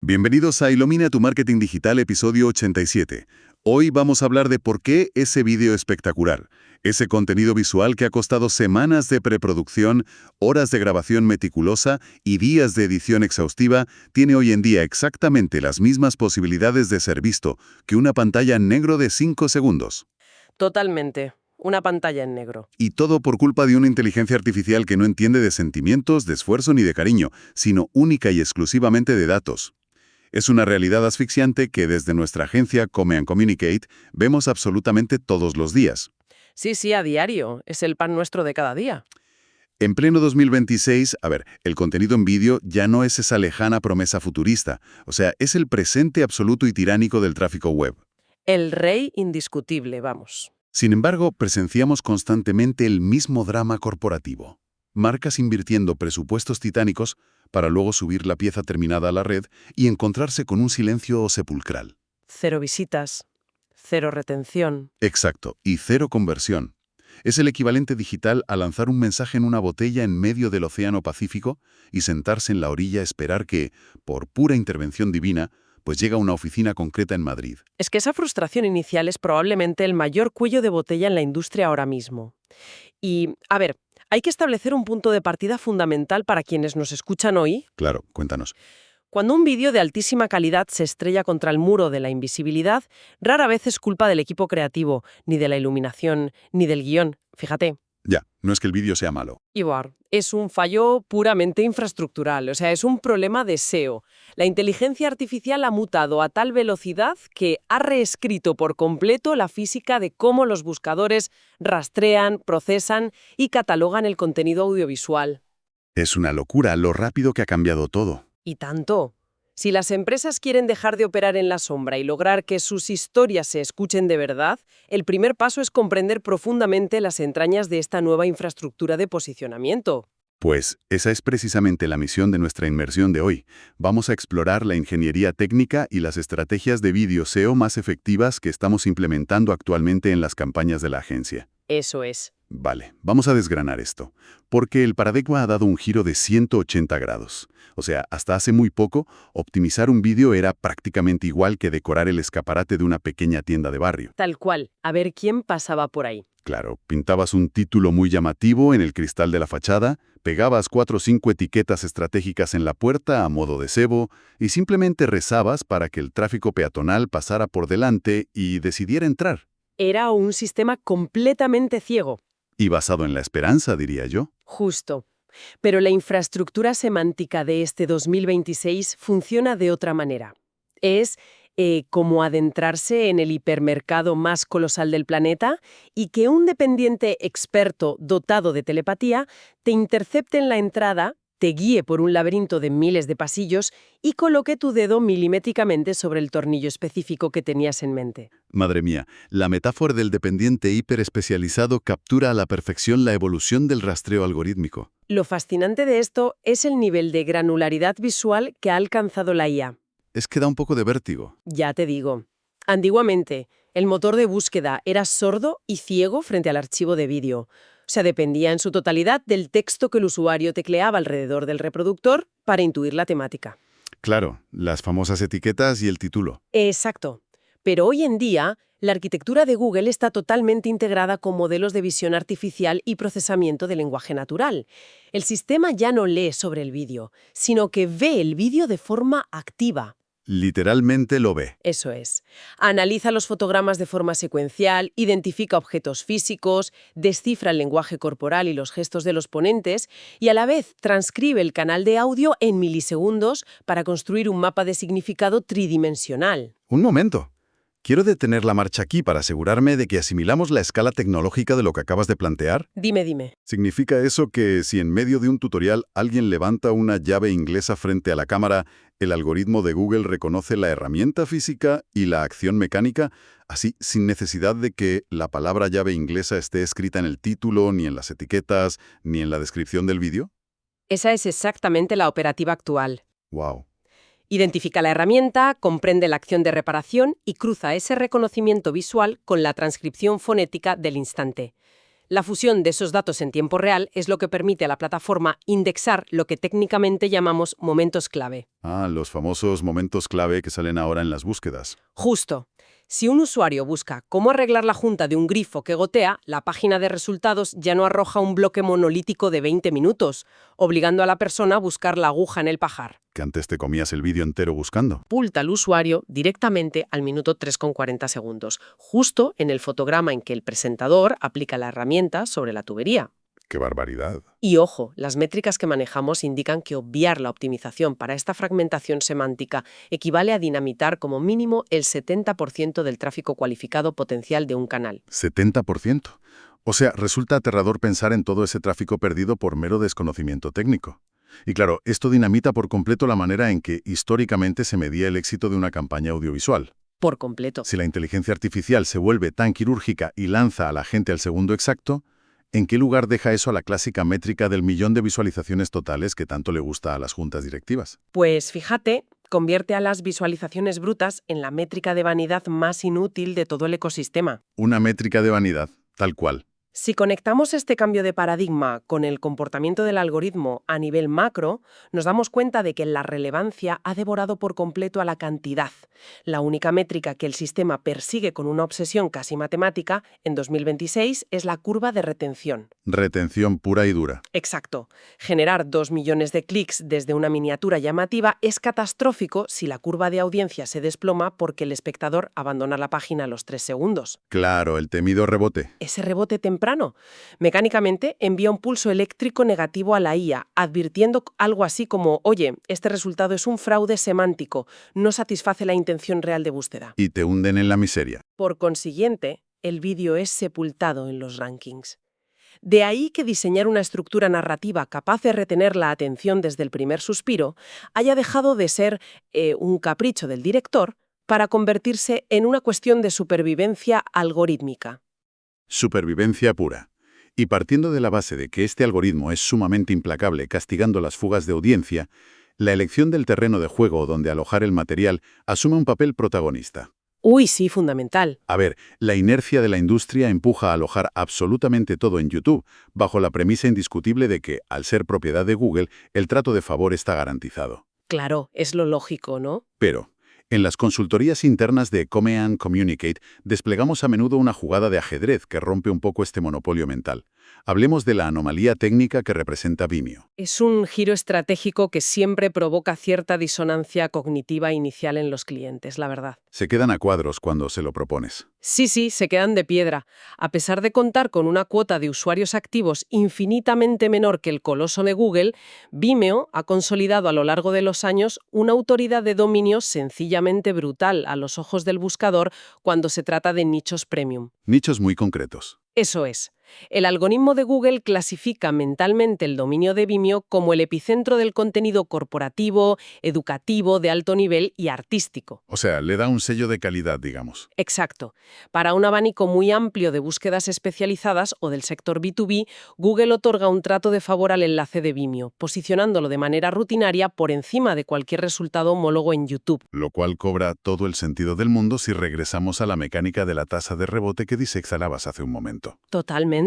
Bienvenidos a Ilumina tu Marketing Digital, episodio 87. Hoy vamos a hablar de por qué ese vídeo espectacular, ese contenido visual que ha costado semanas de preproducción, horas de grabación meticulosa y días de edición exhaustiva, tiene hoy en día exactamente las mismas posibilidades de ser visto que una pantalla en negro de 5 segundos. Totalmente. Una pantalla en negro. Y todo por culpa de una inteligencia artificial que no entiende de sentimientos, de esfuerzo ni de cariño, sino única y exclusivamente de datos. Es una realidad asfixiante que desde nuestra agencia Come & Communicate vemos absolutamente todos los días. Sí, a diario. Es el pan nuestro de cada día. En pleno 2026, el contenido en vídeo ya no es esa lejana promesa futurista, o sea, es el presente absoluto y tiránico del tráfico web. El rey indiscutible, vamos. Sin embargo, presenciamos constantemente el mismo drama corporativo. Marcas invirtiendo presupuestos titánicos para luego subir la pieza terminada a la red y encontrarse con un silencio sepulcral. 0 visitas, 0 retención. Exacto, y 0 conversión. Es el equivalente digital a lanzar un mensaje en una botella en medio del Océano Pacífico y sentarse en la orilla a esperar que, por pura intervención divina, pues llega a una oficina concreta en Madrid. Es que esa frustración inicial es probablemente el mayor cuello de botella en la industria ahora mismo. Y, hay que establecer un punto de partida fundamental para quienes nos escuchan hoy. Claro, cuéntanos. Cuando un vídeo de altísima calidad se estrella contra el muro de la invisibilidad, rara vez es culpa del equipo creativo, ni de la iluminación, ni del guión. Fíjate. Ya, no es que el vídeo sea malo. Igual, es un fallo puramente infraestructural, o sea, es un problema de SEO. La inteligencia artificial ha mutado a tal velocidad que ha reescrito por completo la física de cómo los buscadores rastrean, procesan y catalogan el contenido audiovisual. Es una locura lo rápido que ha cambiado todo. Y tanto. Si las empresas quieren dejar de operar en la sombra y lograr que sus historias se escuchen de verdad, el primer paso es comprender profundamente las entrañas de esta nueva infraestructura de posicionamiento. Pues esa es precisamente la misión de nuestra inmersión de hoy. Vamos a explorar la ingeniería técnica y las estrategias de vídeo SEO más efectivas que estamos implementando actualmente en las campañas de la agencia. Eso es. Vale, vamos a desgranar esto, porque el paradigma ha dado un giro de 180 grados. O sea, hasta hace muy poco, optimizar un vídeo era prácticamente igual que decorar el escaparate de una pequeña tienda de barrio. Tal cual. A ver quién pasaba por ahí. Claro, pintabas un título muy llamativo en el cristal de la fachada, pegabas 4 o 5 etiquetas estratégicas en la puerta a modo de cebo y simplemente rezabas para que el tráfico peatonal pasara por delante y decidiera entrar. Era un sistema completamente ciego. Y basado en la esperanza, diría yo. Justo. Pero la infraestructura semántica de este 2026 funciona de otra manera. Es como adentrarse en el hipermercado más colosal del planeta y que un dependiente experto dotado de telepatía te intercepte en la entrada, te guíe por un laberinto de miles de pasillos y coloque tu dedo milimétricamente sobre el tornillo específico que tenías en mente. Madre mía, la metáfora del dependiente hiperespecializado captura a la perfección la evolución del rastreo algorítmico. Lo fascinante de esto es el nivel de granularidad visual que ha alcanzado la IA. Es que da un poco de vértigo. Ya te digo. Antiguamente, el motor de búsqueda era sordo y ciego frente al archivo de vídeo. O sea, dependía en su totalidad del texto que el usuario tecleaba alrededor del reproductor para intuir la temática. Claro, las famosas etiquetas y el título. Exacto. Pero hoy en día, la arquitectura de Google está totalmente integrada con modelos de visión artificial y procesamiento de lenguaje natural. El sistema ya no lee sobre el vídeo, sino que ve el vídeo de forma activa. Literalmente lo ve. Eso es. Analiza los fotogramas de forma secuencial, identifica objetos físicos, descifra el lenguaje corporal y los gestos de los ponentes y a la vez transcribe el canal de audio en milisegundos para construir un mapa de significado tridimensional. Un momento. Quiero detener la marcha aquí para asegurarme de que asimilamos la escala tecnológica de lo que acabas de plantear. Dime. ¿Significa eso que si en medio de un tutorial alguien levanta una llave inglesa frente a la cámara, el algoritmo de Google reconoce la herramienta física y la acción mecánica, así sin necesidad de que la palabra llave inglesa esté escrita en el título, ni en las etiquetas, ni en la descripción del vídeo? Esa es exactamente la operativa actual. ¡Wow! Identifica la herramienta, comprende la acción de reparación y cruza ese reconocimiento visual con la transcripción fonética del instante. La fusión de esos datos en tiempo real es lo que permite a la plataforma indexar lo que técnicamente llamamos momentos clave. Ah, los famosos momentos clave que salen ahora en las búsquedas. Justo. Si un usuario busca cómo arreglar la junta de un grifo que gotea, la página de resultados ya no arroja un bloque monolítico de 20 minutos, obligando a la persona a buscar la aguja en el pajar. Que antes te comías el vídeo entero buscando. Pulta al usuario directamente al minuto 3,40 segundos, justo en el fotograma en que el presentador aplica la herramienta sobre la tubería. ¡Qué barbaridad! Y ojo, las métricas que manejamos indican que obviar la optimización para esta fragmentación semántica equivale a dinamitar como mínimo el 70% del tráfico cualificado potencial de un canal. 70%. O sea, resulta aterrador pensar en todo ese tráfico perdido por mero desconocimiento técnico. Y claro, esto dinamita por completo la manera en que históricamente se medía el éxito de una campaña audiovisual. Por completo. Si la inteligencia artificial se vuelve tan quirúrgica y lanza a la gente al segundo exacto, ¿en qué lugar deja eso a la clásica métrica del millón de visualizaciones totales que tanto le gusta a las juntas directivas? Pues fíjate, convierte a las visualizaciones brutas en la métrica de vanidad más inútil de todo el ecosistema. Una métrica de vanidad, tal cual. Si conectamos este cambio de paradigma con el comportamiento del algoritmo a nivel macro, nos damos cuenta de que la relevancia ha devorado por completo a la cantidad. La única métrica que el sistema persigue con una obsesión casi matemática en 2026 es la curva de retención. Retención pura y dura. Exacto. Generar 2 millones de clics desde una miniatura llamativa es catastrófico si la curva de audiencia se desploma porque el espectador abandona la página a los 3 segundos. Claro, el temido rebote. Ese rebote temprano mecánicamente envía un pulso eléctrico negativo a la IA, advirtiendo algo así como, oye, este resultado es un fraude semántico, no satisface la intención real de búsqueda. Y te hunden en la miseria. Por consiguiente, el vídeo es sepultado en los rankings. De ahí que diseñar una estructura narrativa capaz de retener la atención desde el primer suspiro haya dejado de ser un capricho del director para convertirse en una cuestión de supervivencia algorítmica. Supervivencia pura. Y partiendo de la base de que este algoritmo es sumamente implacable castigando las fugas de audiencia, la elección del terreno de juego donde alojar el material asume un papel protagonista. Uy, sí, fundamental. A ver, la inercia de la industria empuja a alojar absolutamente todo en YouTube, bajo la premisa indiscutible de que, al ser propiedad de Google, el trato de favor está garantizado. Claro, es lo lógico, ¿no? Pero, en las consultorías internas de Come & Communicate desplegamos a menudo una jugada de ajedrez que rompe un poco este monopolio mental. Hablemos de la anomalía técnica que representa Vimeo. Es un giro estratégico que siempre provoca cierta disonancia cognitiva inicial en los clientes, la verdad. Se quedan a cuadros cuando se lo propones. Sí, se quedan de piedra. A pesar de contar con una cuota de usuarios activos infinitamente menor que el coloso de Google, Vimeo ha consolidado a lo largo de los años una autoridad de dominio sencillamente brutal a los ojos del buscador cuando se trata de nichos premium. Nichos muy concretos. Eso es. El algoritmo de Google clasifica mentalmente el dominio de Vimeo como el epicentro del contenido corporativo, educativo, de alto nivel y artístico. O sea, le da un sello de calidad, digamos. Exacto. Para un abanico muy amplio de búsquedas especializadas o del sector B2B, Google otorga un trato de favor al enlace de Vimeo, posicionándolo de manera rutinaria por encima de cualquier resultado homólogo en YouTube. Lo cual cobra todo el sentido del mundo si regresamos a la mecánica de la tasa de rebote que diseccionabas hace un momento. Totalmente.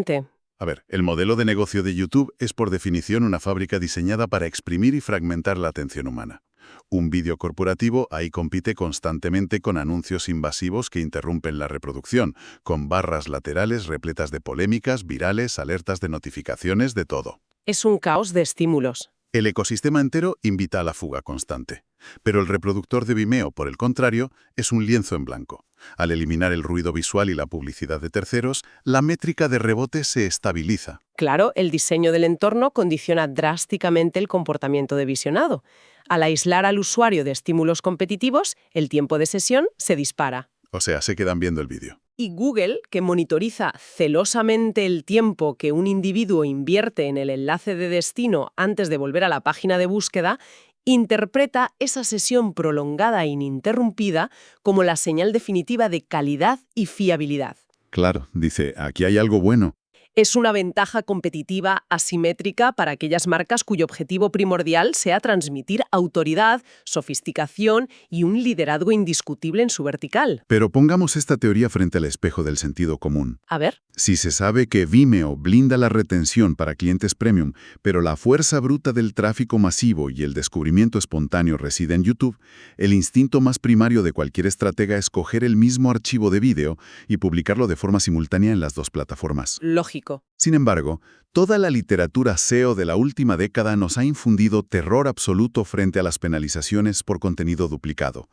A ver, el modelo de negocio de YouTube es por definición una fábrica diseñada para exprimir y fragmentar la atención humana. Un vídeo corporativo ahí compite constantemente con anuncios invasivos que interrumpen la reproducción, con barras laterales repletas de polémicas, virales, alertas de notificaciones, de todo. Es un caos de estímulos. El ecosistema entero invita a la fuga constante. Pero el reproductor de Vimeo, por el contrario, es un lienzo en blanco. Al eliminar el ruido visual y la publicidad de terceros, la métrica de rebote se estabiliza. Claro, el diseño del entorno condiciona drásticamente el comportamiento de visionado. Al aislar al usuario de estímulos competitivos, el tiempo de sesión se dispara. O sea, se quedan viendo el vídeo. Y Google, que monitoriza celosamente el tiempo que un individuo invierte en el enlace de destino antes de volver a la página de búsqueda, interpreta esa sesión prolongada e ininterrumpida como la señal definitiva de calidad y fiabilidad. Claro, dice, aquí hay algo bueno. Es una ventaja competitiva asimétrica para aquellas marcas cuyo objetivo primordial sea transmitir autoridad, sofisticación y un liderazgo indiscutible en su vertical. Pero pongamos esta teoría frente al espejo del sentido común. A ver. Si se sabe que Vimeo blinda la retención para clientes premium, pero la fuerza bruta del tráfico masivo y el descubrimiento espontáneo reside en YouTube, el instinto más primario de cualquier estratega es coger el mismo archivo de vídeo y publicarlo de forma simultánea en las dos plataformas. Lógico. Sin embargo, toda la literatura SEO de la última década nos ha infundido terror absoluto frente a las penalizaciones por contenido duplicado.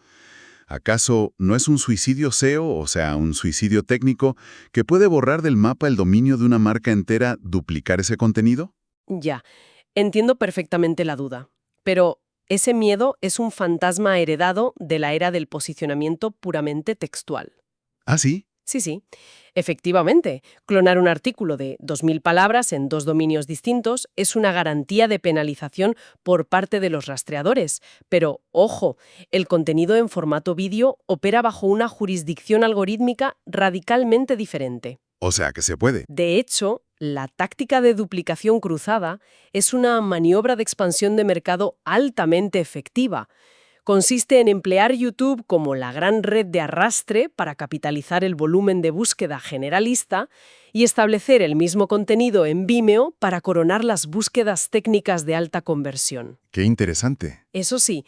¿Acaso no es un suicidio SEO, o sea, un suicidio técnico, que puede borrar del mapa el dominio de una marca entera duplicar ese contenido? Ya, entiendo perfectamente la duda. Pero ese miedo es un fantasma heredado de la era del posicionamiento puramente textual. ¿Ah, sí? Sí. Efectivamente, clonar un artículo de 2.000 palabras en 2 dominios distintos es una garantía de penalización por parte de los rastreadores. Pero, ojo, el contenido en formato vídeo opera bajo una jurisdicción algorítmica radicalmente diferente. O sea, que se puede. De hecho, la táctica de duplicación cruzada es una maniobra de expansión de mercado altamente efectiva. Consiste en emplear YouTube como la gran red de arrastre para capitalizar el volumen de búsqueda generalista y establecer el mismo contenido en Vimeo para coronar las búsquedas técnicas de alta conversión. ¡Qué interesante! Eso sí,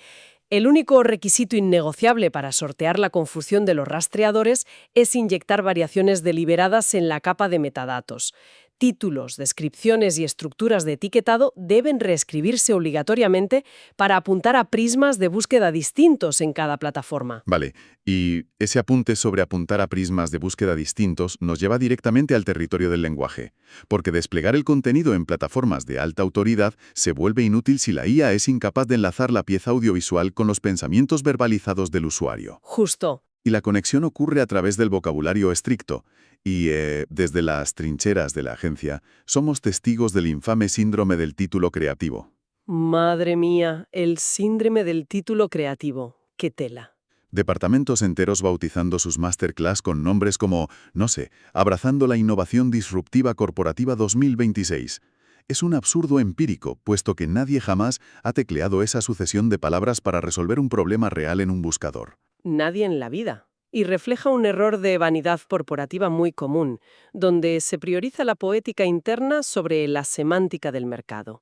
el único requisito innegociable para sortear la confusión de los rastreadores es inyectar variaciones deliberadas en la capa de metadatos. Títulos, descripciones y estructuras de etiquetado deben reescribirse obligatoriamente para apuntar a prismas de búsqueda distintos en cada plataforma. Vale, y ese apunte sobre apuntar a prismas de búsqueda distintos nos lleva directamente al territorio del lenguaje, porque desplegar el contenido en plataformas de alta autoridad se vuelve inútil si la IA es incapaz de enlazar la pieza audiovisual con los pensamientos verbalizados del usuario. Justo. Y la conexión ocurre a través del vocabulario estricto. Y desde las trincheras de la agencia, somos testigos del infame síndrome del título creativo. Madre mía, el síndrome del título creativo. ¡Qué tela! Departamentos enteros bautizando sus masterclass con nombres como, no sé, Abrazando la Innovación Disruptiva Corporativa 2026. Es un absurdo empírico, puesto que nadie jamás ha tecleado esa sucesión de palabras para resolver un problema real en un buscador. Nadie en la vida. Y refleja un error de vanidad corporativa muy común, donde se prioriza la poética interna sobre la semántica del mercado.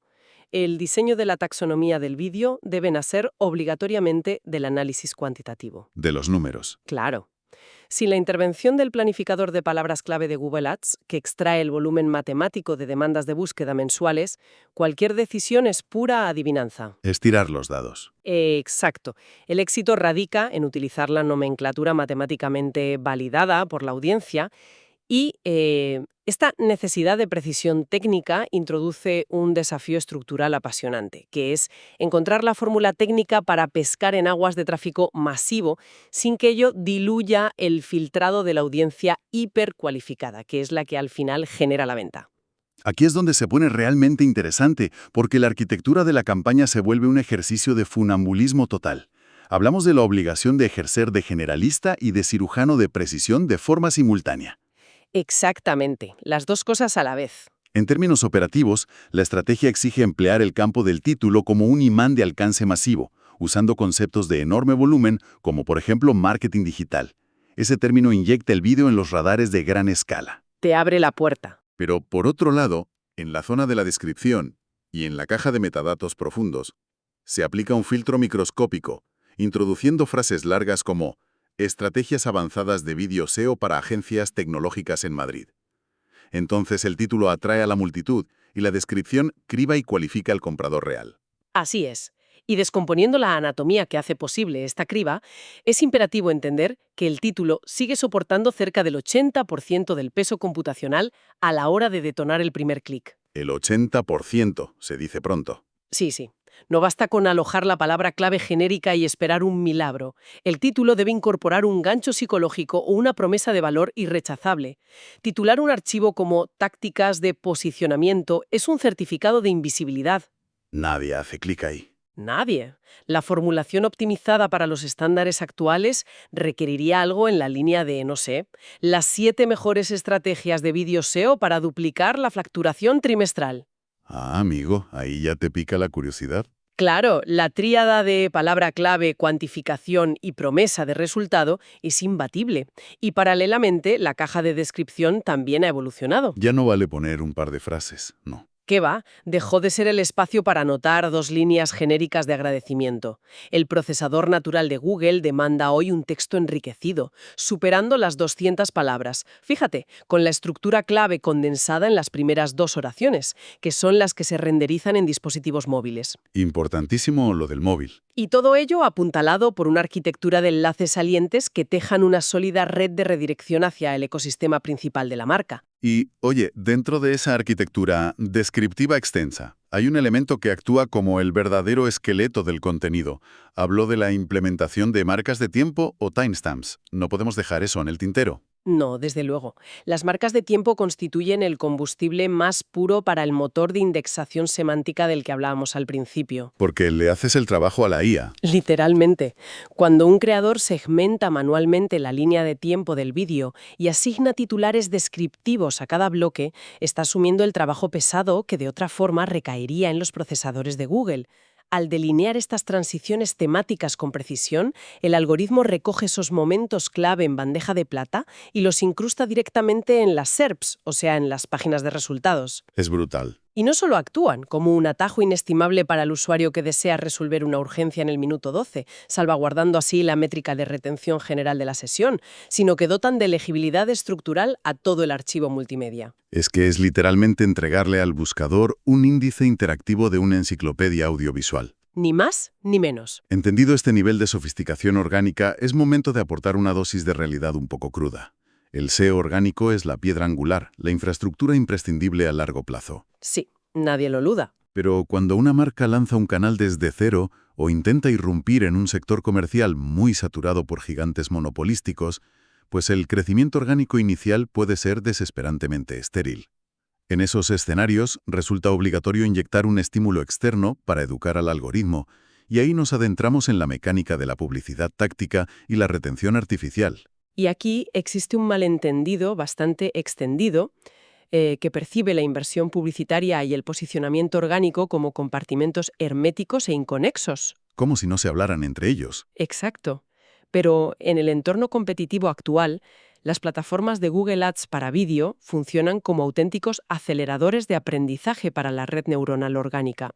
El diseño de la taxonomía del vídeo debe nacer obligatoriamente del análisis cuantitativo. De los números. Claro. Sin la intervención del planificador de palabras clave de Google Ads, que extrae el volumen matemático de demandas de búsqueda mensuales, cualquier decisión es pura adivinanza. Estirar los dados. Exacto. El éxito radica en utilizar la nomenclatura matemáticamente validada por la audiencia y esta necesidad de precisión técnica introduce un desafío estructural apasionante, que es encontrar la fórmula técnica para pescar en aguas de tráfico masivo sin que ello diluya el filtrado de la audiencia hipercualificada, que es la que al final genera la venta. Aquí es donde se pone realmente interesante, porque la arquitectura de la campaña se vuelve un ejercicio de funambulismo total. Hablamos de la obligación de ejercer de generalista y de cirujano de precisión de forma simultánea. Exactamente, las dos cosas a la vez. En términos operativos, la estrategia exige emplear el campo del título como un imán de alcance masivo, usando conceptos de enorme volumen, como por ejemplo marketing digital. Ese término inyecta el vídeo en los radares de gran escala. Te abre la puerta. Pero por otro lado, en la zona de la descripción y en la caja de metadatos profundos, se aplica un filtro microscópico, introduciendo frases largas como Estrategias avanzadas de vídeo SEO para agencias tecnológicas en Madrid. Entonces el título atrae a la multitud y la descripción criba y cualifica al comprador real. Así es. Y descomponiendo la anatomía que hace posible esta criba, es imperativo entender que el título sigue soportando cerca del 80% del peso computacional a la hora de detonar el primer clic. El 80%, se dice pronto. Sí. No basta con alojar la palabra clave genérica y esperar un milagro. El título debe incorporar un gancho psicológico o una promesa de valor irrechazable. Titular un archivo como Tácticas de posicionamiento es un certificado de invisibilidad. Nadie hace clic ahí. Nadie. La formulación optimizada para los estándares actuales requeriría algo en la línea de, no sé, las 7 mejores estrategias de vídeo SEO para duplicar la facturación trimestral. Ah, amigo, ahí ya te pica la curiosidad. Claro, la tríada de palabra clave, cuantificación y promesa de resultado es imbatible. Y paralelamente, la caja de descripción también ha evolucionado. Ya no vale poner un par de frases, no. ¿Qué va? Dejó de ser el espacio para anotar 2 líneas genéricas de agradecimiento. El procesador natural de Google demanda hoy un texto enriquecido, superando las 200 palabras. Fíjate, con la estructura clave condensada en las primeras 2 oraciones, que son las que se renderizan en dispositivos móviles. Importantísimo lo del móvil. Y todo ello apuntalado por una arquitectura de enlaces salientes que tejan una sólida red de redirección hacia el ecosistema principal de la marca. Y, oye, dentro de esa arquitectura descriptiva extensa, hay un elemento que actúa como el verdadero esqueleto del contenido. Hablo de la implementación de marcas de tiempo o timestamps. No podemos dejar eso en el tintero. No, desde luego. Las marcas de tiempo constituyen el combustible más puro para el motor de indexación semántica del que hablábamos al principio. Porque le haces el trabajo a la IA. Literalmente. Cuando un creador segmenta manualmente la línea de tiempo del vídeo y asigna titulares descriptivos a cada bloque, está asumiendo el trabajo pesado que de otra forma recaería en los procesadores de Google. Al delinear estas transiciones temáticas con precisión, el algoritmo recoge esos momentos clave en bandeja de plata y los incrusta directamente en las SERPs, o sea, en las páginas de resultados. Es brutal. Y no solo actúan como un atajo inestimable para el usuario que desea resolver una urgencia en el minuto 12, salvaguardando así la métrica de retención general de la sesión, sino que dotan de legibilidad estructural a todo el archivo multimedia. Es que es literalmente entregarle al buscador un índice interactivo de una enciclopedia audiovisual. Ni más ni menos. Entendido este nivel de sofisticación orgánica, es momento de aportar una dosis de realidad un poco cruda. El SEO orgánico es la piedra angular, la infraestructura imprescindible a largo plazo. Sí, nadie lo duda. Pero cuando una marca lanza un canal desde cero o intenta irrumpir en un sector comercial muy saturado por gigantes monopolísticos, pues el crecimiento orgánico inicial puede ser desesperantemente estéril. En esos escenarios resulta obligatorio inyectar un estímulo externo para educar al algoritmo, y ahí nos adentramos en la mecánica de la publicidad táctica y la retención artificial. Y aquí existe un malentendido bastante extendido que percibe la inversión publicitaria y el posicionamiento orgánico como compartimentos herméticos e inconexos. Como si no se hablaran entre ellos. Exacto. Pero en el entorno competitivo actual, las plataformas de Google Ads para vídeo funcionan como auténticos aceleradores de aprendizaje para la red neuronal orgánica.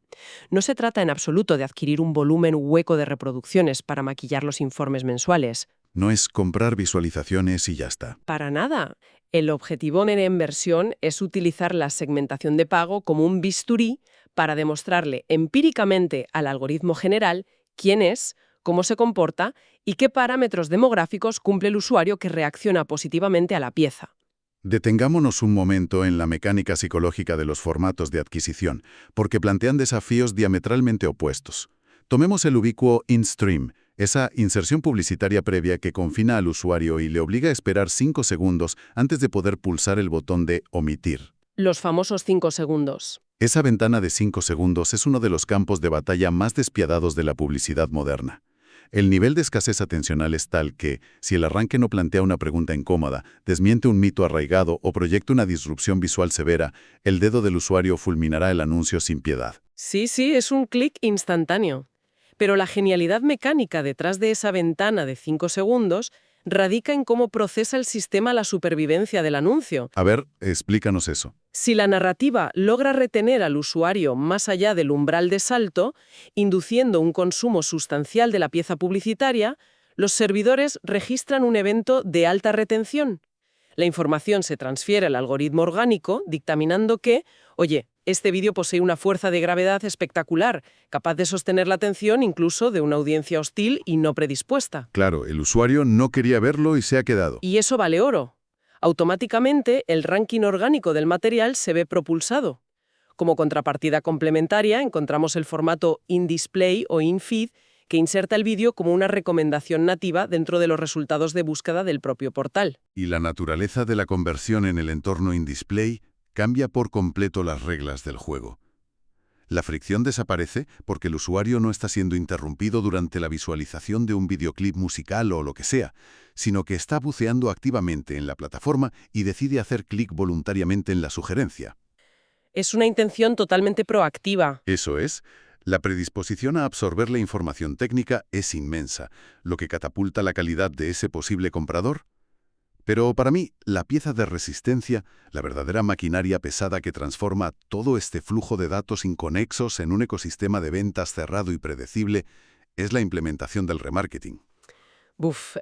No se trata en absoluto de adquirir un volumen hueco de reproducciones para maquillar los informes mensuales. No es comprar visualizaciones y ya está. Para nada. El objetivo en la inversión es utilizar la segmentación de pago como un bisturí para demostrarle empíricamente al algoritmo general quién es, cómo se comporta y qué parámetros demográficos cumple el usuario que reacciona positivamente a la pieza. Detengámonos un momento en la mecánica psicológica de los formatos de adquisición, porque plantean desafíos diametralmente opuestos. Tomemos el ubicuo in-stream, esa inserción publicitaria previa que confina al usuario y le obliga a esperar 5 segundos antes de poder pulsar el botón de omitir. Los famosos 5 segundos. Esa ventana de 5 segundos es uno de los campos de batalla más despiadados de la publicidad moderna. El nivel de escasez atencional es tal que, si el arranque no plantea una pregunta incómoda, desmiente un mito arraigado o proyecta una disrupción visual severa, el dedo del usuario fulminará el anuncio sin piedad. Sí, es un clic instantáneo. Pero la genialidad mecánica detrás de esa ventana de 5 segundos radica en cómo procesa el sistema la supervivencia del anuncio. A ver, explícanos eso. Si la narrativa logra retener al usuario más allá del umbral de salto, induciendo un consumo sustancial de la pieza publicitaria, los servidores registran un evento de alta retención. La información se transfiere al algoritmo orgánico, dictaminando que, oye, este vídeo posee una fuerza de gravedad espectacular, capaz de sostener la atención incluso de una audiencia hostil y no predispuesta. Claro, el usuario no quería verlo y se ha quedado. Y eso vale oro. Automáticamente, el ranking orgánico del material se ve propulsado. Como contrapartida complementaria, encontramos el formato in-display o in-feed, que inserta el vídeo como una recomendación nativa dentro de los resultados de búsqueda del propio portal. Y la naturaleza de la conversión en el entorno in-display cambia por completo las reglas del juego. La fricción desaparece porque el usuario no está siendo interrumpido durante la visualización de un videoclip musical o lo que sea, sino que está buceando activamente en la plataforma y decide hacer clic voluntariamente en la sugerencia. Es una intención totalmente proactiva. Eso es. La predisposición a absorber la información técnica es inmensa, lo que catapulta la calidad de ese posible comprador. Pero para mí, la pieza de resistencia, la verdadera maquinaria pesada que transforma todo este flujo de datos inconexos en un ecosistema de ventas cerrado y predecible, es la implementación del remarketing.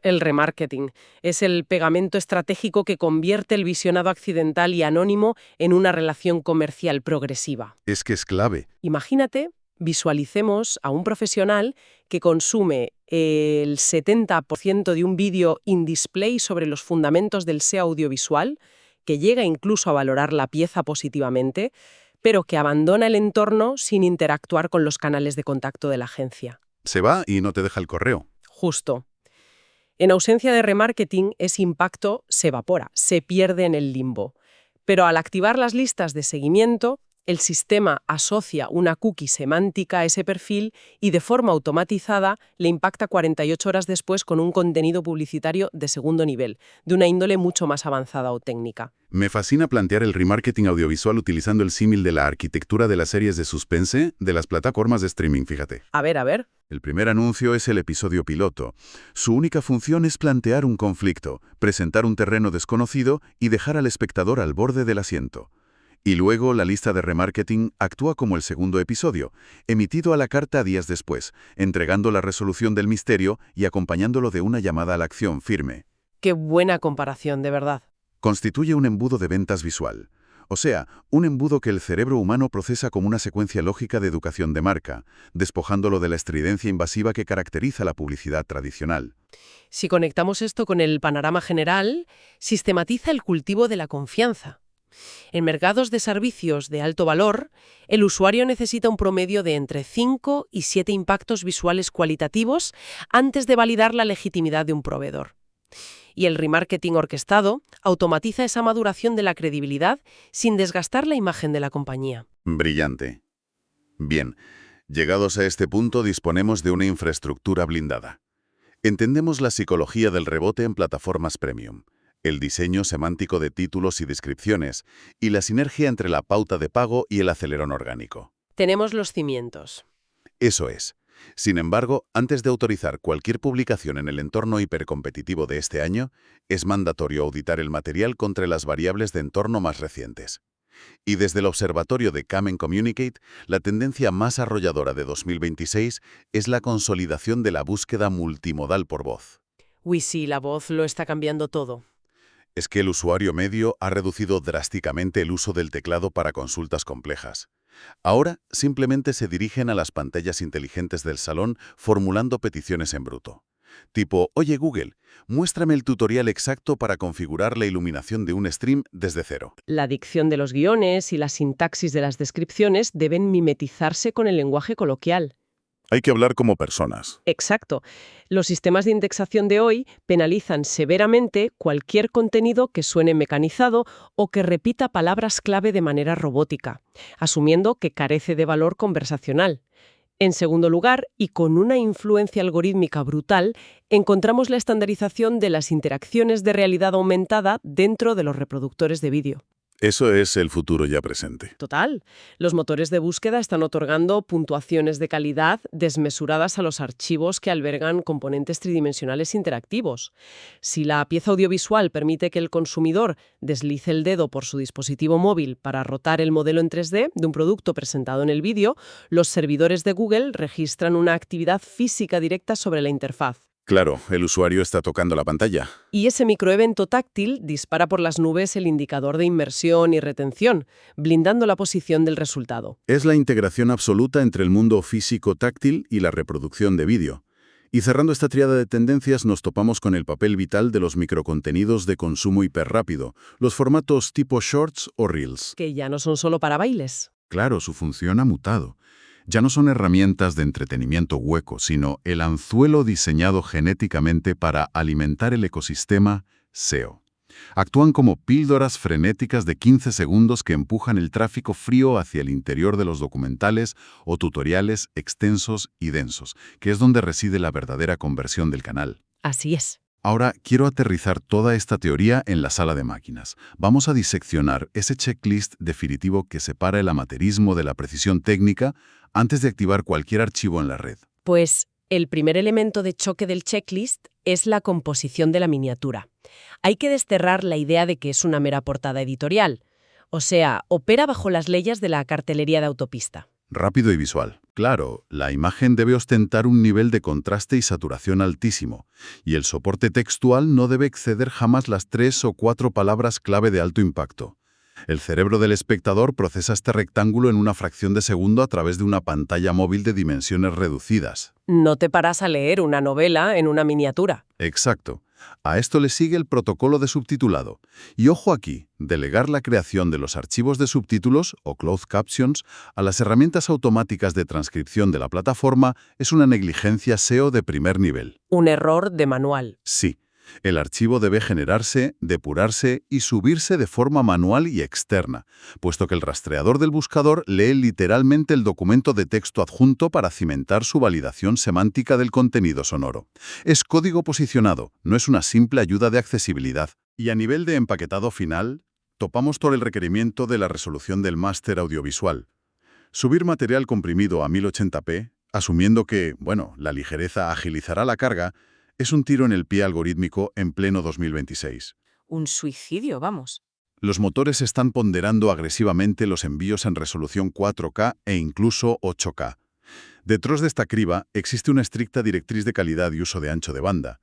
El remarketing es el pegamento estratégico que convierte el visionado accidental y anónimo en una relación comercial progresiva. Es que es clave. Imagínate, visualicemos a un profesional que consume el 70% de un vídeo in-display sobre los fundamentos del SEO audiovisual, que llega incluso a valorar la pieza positivamente, pero que abandona el entorno sin interactuar con los canales de contacto de la agencia. Se va y no te deja el correo. Justo. En ausencia de remarketing, ese impacto se evapora, se pierde en el limbo. Pero al activar las listas de seguimiento, el sistema asocia una cookie semántica a ese perfil y de forma automatizada le impacta 48 horas después con un contenido publicitario de segundo nivel, de una índole mucho más avanzada o técnica. Me fascina plantear el remarketing audiovisual utilizando el símil de la arquitectura de las series de suspense de las plataformas de streaming, fíjate. A ver. El primer anuncio es el episodio piloto. Su única función es plantear un conflicto, presentar un terreno desconocido y dejar al espectador al borde del asiento. Y luego la lista de remarketing actúa como el segundo episodio, emitido a la carta días después, entregando la resolución del misterio y acompañándolo de una llamada a la acción firme. Qué buena comparación, de verdad. Constituye un embudo de ventas visual. O sea, un embudo que el cerebro humano procesa como una secuencia lógica de educación de marca, despojándolo de la estridencia invasiva que caracteriza la publicidad tradicional. Si conectamos esto con el panorama general, sistematiza el cultivo de la confianza. En mercados de servicios de alto valor, el usuario necesita un promedio de entre 5 y 7 impactos visuales cualitativos antes de validar la legitimidad de un proveedor. Y el remarketing orquestado automatiza esa maduración de la credibilidad sin desgastar la imagen de la compañía. Brillante. Bien, llegados a este punto disponemos de una infraestructura blindada. Entendemos la psicología del rebote en plataformas premium, el diseño semántico de títulos y descripciones, y la sinergia entre la pauta de pago y el acelerón orgánico. Tenemos los cimientos. Eso es. Sin embargo, antes de autorizar cualquier publicación en el entorno hipercompetitivo de este año, es mandatorio auditar el material contra las variables de entorno más recientes. Y desde el observatorio de Kamen Communicate, la tendencia más arrolladora de 2026 es la consolidación de la búsqueda multimodal por voz. Uy, sí, la voz lo está cambiando todo. Es que el usuario medio ha reducido drásticamente el uso del teclado para consultas complejas. Ahora simplemente se dirigen a las pantallas inteligentes del salón formulando peticiones en bruto. Tipo, oye Google, muéstrame el tutorial exacto para configurar la iluminación de un stream desde cero. La dicción de los guiones y la sintaxis de las descripciones deben mimetizarse con el lenguaje coloquial. Hay que hablar como personas. Exacto. Los sistemas de indexación de hoy penalizan severamente cualquier contenido que suene mecanizado o que repita palabras clave de manera robótica, asumiendo que carece de valor conversacional. En segundo lugar, y con una influencia algorítmica brutal, encontramos la estandarización de las interacciones de realidad aumentada dentro de los reproductores de vídeo. Eso es el futuro ya presente. Total. Los motores de búsqueda están otorgando puntuaciones de calidad desmesuradas a los archivos que albergan componentes tridimensionales interactivos. Si la pieza audiovisual permite que el consumidor deslice el dedo por su dispositivo móvil para rotar el modelo en 3D de un producto presentado en el vídeo, los servidores de Google registran una actividad física directa sobre la interfaz. Claro, el usuario está tocando la pantalla. Y ese microevento táctil dispara por las nubes el indicador de inmersión y retención, blindando la posición del resultado. Es la integración absoluta entre el mundo físico táctil y la reproducción de vídeo. Y cerrando esta tríada de tendencias nos topamos con el papel vital de los microcontenidos de consumo hiperrápido, los formatos tipo Shorts o Reels. Que ya no son solo para bailes. Claro, su función ha mutado. Ya no son herramientas de entretenimiento hueco, sino el anzuelo diseñado genéticamente para alimentar el ecosistema SEO. Actúan como píldoras frenéticas de 15 segundos que empujan el tráfico frío hacia el interior de los documentales o tutoriales extensos y densos, que es donde reside la verdadera conversión del canal. Así es. Ahora, quiero aterrizar toda esta teoría en la sala de máquinas. Vamos a diseccionar ese checklist definitivo que separa el amateurismo de la precisión técnica antes de activar cualquier archivo en la red. Pues el primer elemento de choque del checklist es la composición de la miniatura. Hay que desterrar la idea de que es una mera portada editorial. O sea, opera bajo las leyes de la cartelería de autopista. Rápido y visual. Claro, la imagen debe ostentar un nivel de contraste y saturación altísimo, y el soporte textual no debe exceder jamás las 3 o 4 palabras clave de alto impacto. El cerebro del espectador procesa este rectángulo en una fracción de segundo a través de una pantalla móvil de dimensiones reducidas. No te paras a leer una novela en una miniatura. Exacto. A esto le sigue el protocolo de subtitulado. Y ojo aquí, delegar la creación de los archivos de subtítulos, o closed captions, a las herramientas automáticas de transcripción de la plataforma es una negligencia SEO de primer nivel. Un error de manual. Sí, el archivo debe generarse, depurarse y subirse de forma manual y externa, puesto que el rastreador del buscador lee literalmente el documento de texto adjunto para cimentar su validación semántica del contenido sonoro. Es código posicionado, no es una simple ayuda de accesibilidad. Y a nivel de empaquetado final, topamos todo el requerimiento de la resolución del máster audiovisual. Subir material comprimido a 1080p, asumiendo que, la ligereza agilizará la carga, es un tiro en el pie algorítmico en pleno 2026. Un suicidio, vamos. Los motores están ponderando agresivamente los envíos en resolución 4K e incluso 8K. Detrás de esta criba existe una estricta directriz de calidad y uso de ancho de banda.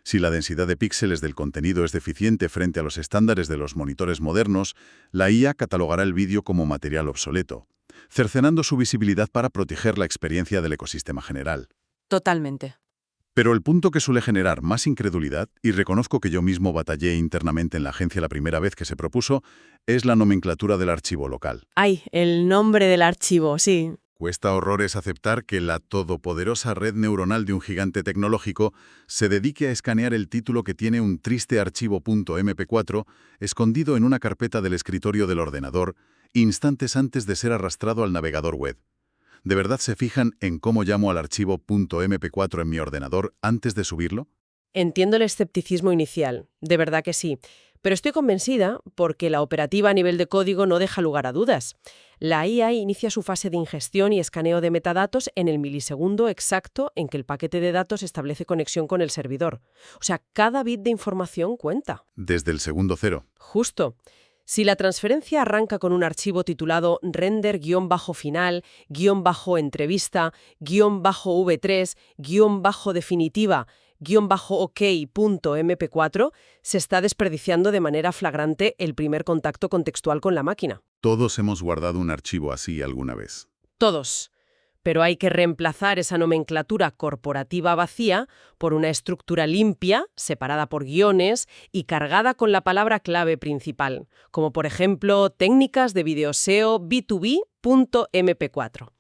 Si la densidad de píxeles del contenido es deficiente frente a los estándares de los monitores modernos, la IA catalogará el vídeo como material obsoleto, cercenando su visibilidad para proteger la experiencia del ecosistema general. Totalmente. Pero el punto que suele generar más incredulidad, y reconozco que yo mismo batallé internamente en la agencia la primera vez que se propuso, es la nomenclatura del archivo local. Ay, el nombre del archivo, sí. Cuesta horrores aceptar que la todopoderosa red neuronal de un gigante tecnológico se dedique a escanear el título que tiene un triste archivo .mp4 escondido en una carpeta del escritorio del ordenador, instantes antes de ser arrastrado al navegador web. ¿De verdad se fijan en cómo llamo al archivo .mp4 en mi ordenador antes de subirlo? Entiendo el escepticismo inicial, de verdad que sí. Pero estoy convencida porque la operativa a nivel de código no deja lugar a dudas. La IA inicia su fase de ingestión y escaneo de metadatos en el milisegundo exacto en que el paquete de datos establece conexión con el servidor. O sea, cada bit de información cuenta. Desde el segundo cero. Justo. Si la transferencia arranca con un archivo titulado render-final-entrevista, -v3, -definitiva, -ok.mp4, se está desperdiciando de manera flagrante el primer contacto contextual con la máquina. Todos hemos guardado un archivo así alguna vez. Todos. Pero hay que reemplazar esa nomenclatura corporativa vacía por una estructura limpia, separada por guiones y cargada con la palabra clave principal, como por ejemplo técnicas de video SEO B2B.mp4.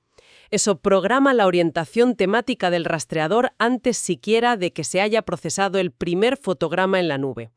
Eso programa la orientación temática del rastreador antes siquiera de que se haya procesado el primer fotograma en la nube.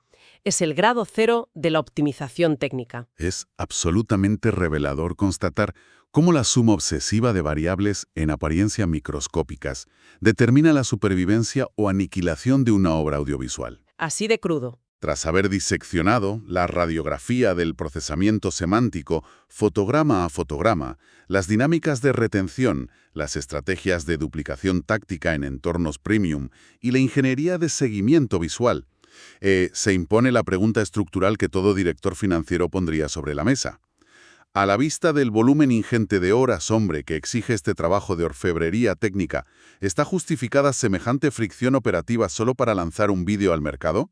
Es el grado cero de la optimización técnica. Es absolutamente revelador constatar cómo la suma obsesiva de variables, en apariencia microscópicas, determina la supervivencia o aniquilación de una obra audiovisual. Así de crudo. Tras haber diseccionado la radiografía del procesamiento semántico, fotograma a fotograma, las dinámicas de retención, las estrategias de duplicación táctica en entornos premium y la ingeniería de seguimiento visual, se impone la pregunta estructural que todo director financiero pondría sobre la mesa. A la vista del volumen ingente de horas, que exige este trabajo de orfebrería técnica, ¿está justificada semejante fricción operativa solo para lanzar un vídeo al mercado?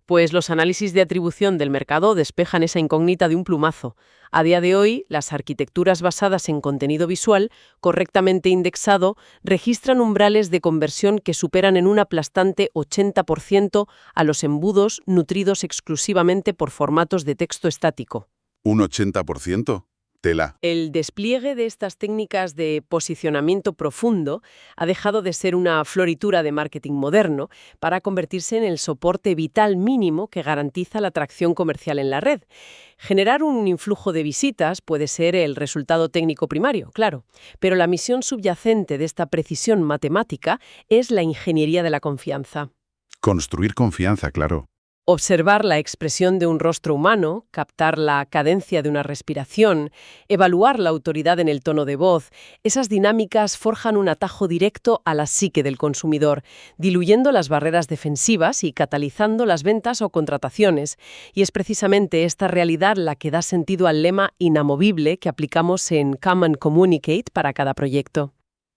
Pues los análisis de atribución del mercado despejan esa incógnita de un plumazo. A día de hoy, las arquitecturas basadas en contenido visual, correctamente indexado, registran umbrales de conversión que superan en un aplastante 80% a los embudos nutridos exclusivamente por formatos de texto estático. ¿Un 80%? Tela. El despliegue de estas técnicas de posicionamiento profundo ha dejado de ser una floritura de marketing moderno para convertirse en el soporte vital mínimo que garantiza la atracción comercial en la red. Generar un influjo de visitas puede ser el resultado técnico primario, claro, pero la misión subyacente de esta precisión matemática es la ingeniería de la confianza. Construir confianza, claro. Observar la expresión de un rostro humano, captar la cadencia de una respiración, evaluar la autoridad en el tono de voz, esas dinámicas forjan un atajo directo a la psique del consumidor, diluyendo las barreras defensivas y catalizando las ventas o contrataciones. Y es precisamente esta realidad la que da sentido al lema inamovible que aplicamos en Come and Communicate para cada proyecto.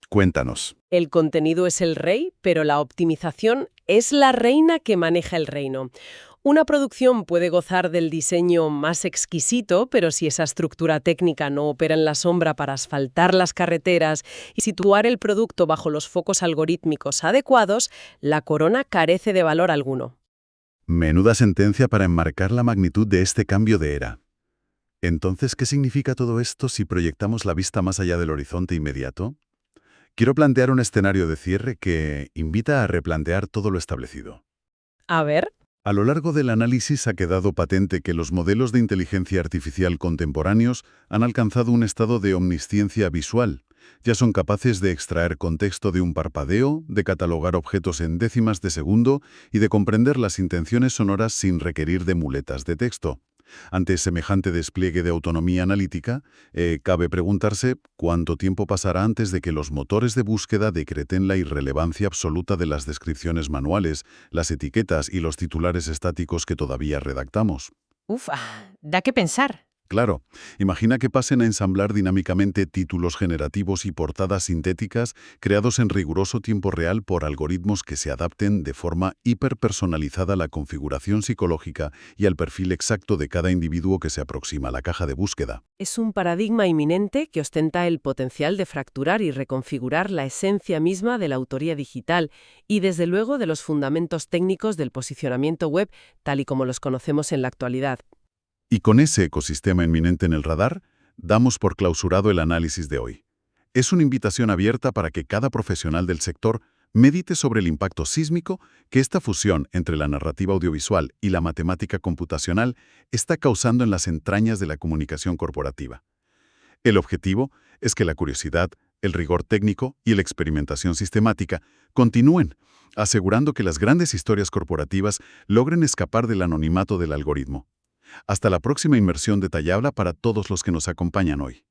Cuéntanos. El contenido es el rey, pero la optimización es la reina que maneja el reino. Una producción puede gozar del diseño más exquisito, pero si esa estructura técnica no opera en la sombra para asfaltar las carreteras y situar el producto bajo los focos algorítmicos adecuados, la corona carece de valor alguno. Menuda sentencia para enmarcar la magnitud de este cambio de era. Entonces, ¿qué significa todo esto si proyectamos la vista más allá del horizonte inmediato? Quiero plantear un escenario de cierre que invita a replantear todo lo establecido. A ver. A lo largo del análisis ha quedado patente que los modelos de inteligencia artificial contemporáneos han alcanzado un estado de omnisciencia visual. Ya son capaces de extraer contexto de un parpadeo, de catalogar objetos en décimas de segundo y de comprender las intenciones sonoras sin requerir de muletas de texto. Ante semejante despliegue de autonomía analítica, cabe preguntarse cuánto tiempo pasará antes de que los motores de búsqueda decreten la irrelevancia absoluta de las descripciones manuales, las etiquetas y los titulares estáticos que todavía redactamos. Da que pensar. Claro, imagina que pasen a ensamblar dinámicamente títulos generativos y portadas sintéticas creados en riguroso tiempo real por algoritmos que se adapten de forma hiperpersonalizada a la configuración psicológica y al perfil exacto de cada individuo que se aproxima a la caja de búsqueda. Es un paradigma inminente que ostenta el potencial de fracturar y reconfigurar la esencia misma de la autoría digital y, desde luego, de los fundamentos técnicos del posicionamiento web tal y como los conocemos en la actualidad. Y con ese ecosistema inminente en el radar, damos por clausurado el análisis de hoy. Es una invitación abierta para que cada profesional del sector medite sobre el impacto sísmico que esta fusión entre la narrativa audiovisual y la matemática computacional está causando en las entrañas de la comunicación corporativa. El objetivo es que la curiosidad, el rigor técnico y la experimentación sistemática continúen, asegurando que las grandes historias corporativas logren escapar del anonimato del algoritmo. Hasta la próxima inmersión detallada para todos los que nos acompañan hoy.